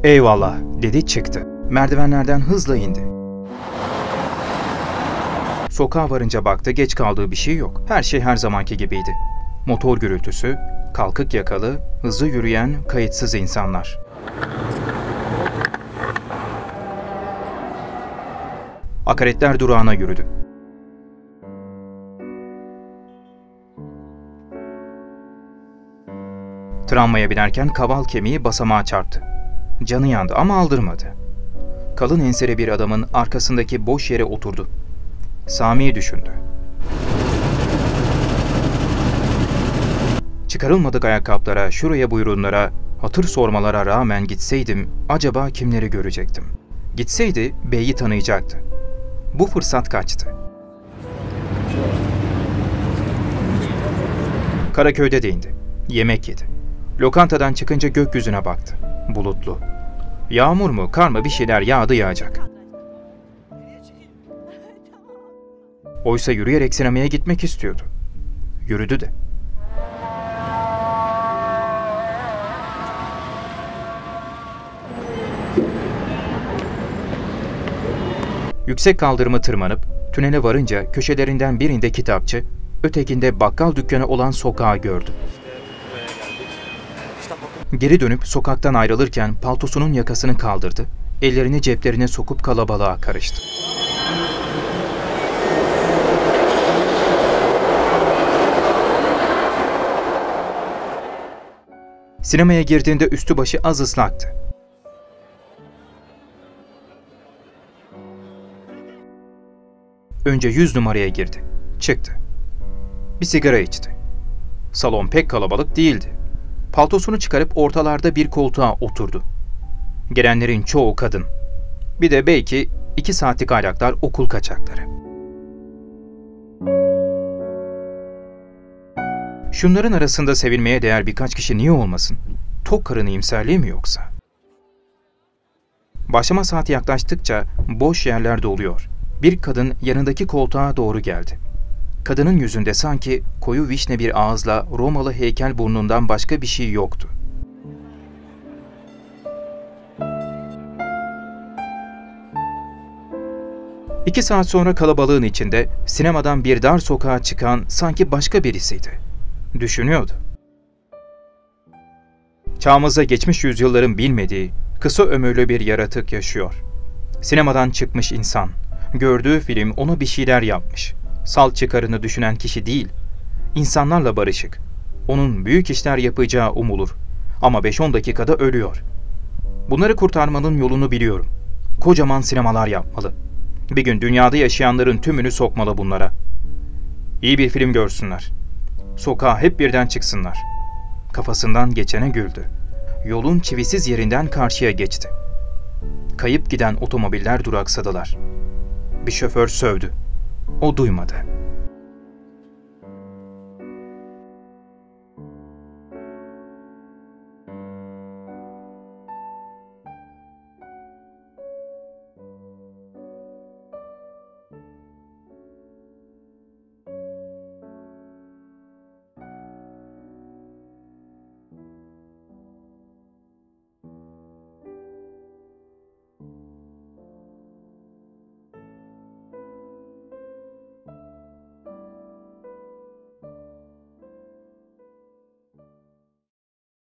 "Eyvallah," dedi çıktı. Merdivenlerden hızla indi. Sokağa varınca baktı, geç kaldığı bir şey yok. Her şey her zamanki gibiydi. Motor gürültüsü, kalkık yakalı, hızlı yürüyen, kayıtsız insanlar. Akaretler durağına yürüdü. Tramvaya binerken kaval kemiği basamağa çarptı. Canı yandı ama aldırmadı. Kalın enseli bir adamın arkasındaki boş yere oturdu. Sami'yi düşündü. Çıkarılmadık ayakkabılara, şuraya buyurunlara, hatır sormalara rağmen gitseydim acaba kimleri görecektim? Gitseydi beyi tanıyacaktı. Bu fırsat kaçtı. Karaköy'de de indi. Yemek yedi. Lokantadan çıkınca gökyüzüne baktı. Bulutlu. Yağmur mu, kar mı bir şeyler yağacak. Oysa yürüyerek sinemaya gitmek istiyordu. Yürüdü de. Yüksek kaldırımı tırmanıp tünele varınca köşelerinden birinde kitapçı, ötekinde bakkal dükkanı olan sokağı gördü. Geri dönüp sokaktan ayrılırken paltosunun yakasını kaldırdı, ellerini ceplerine sokup kalabalığa karıştı. Sinemaya girdiğinde üstü başı az ıslaktı. Önce 100 numaraya girdi. Çıktı. Bir sigara içti. Salon pek kalabalık değildi. Paltosunu çıkarıp ortalarda bir koltuğa oturdu. Gelenlerin çoğu kadın. Bir de belki 2 saatlik aylaklar, okul kaçakları. Şunların arasında sevilmeye değer birkaç kişi niye olmasın? Tok karın iyimserliği mi yoksa? Başlama saati yaklaştıkça boş yerler doluyor. Bir kadın yanındaki koltuğa doğru geldi. Kadının yüzünde sanki koyu vişne bir ağızla Romalı heykel burnundan başka bir şey yoktu. İki saat sonra kalabalığın içinde sinemadan bir dar sokağa çıkan sanki başka birisiydi. Düşünüyordu. Çağımızda geçmiş yüzyılların bilmediği, kısa ömürlü bir yaratık yaşıyor. Sinemadan çıkmış insan. Gördüğü film ona bir şeyler yapmış. Salt çıkarını düşünen kişi değil. İnsanlarla barışık. Onun büyük işler yapacağı umulur. Ama 5-10 dakikada ölüyor. Bunları kurtarmanın yolunu biliyorum. Kocaman sinemalar yapmalı. Bir gün dünyada yaşayanların tümünü sokmalı bunlara. İyi bir film görsünler. Sokağa hep birden çıksınlar. Kafasından geçene güldü. Yolun çivisiz yerinden karşıya geçti. Kayıp giden otomobiller duraksadılar. Bir şoför sövdü. O duymadı.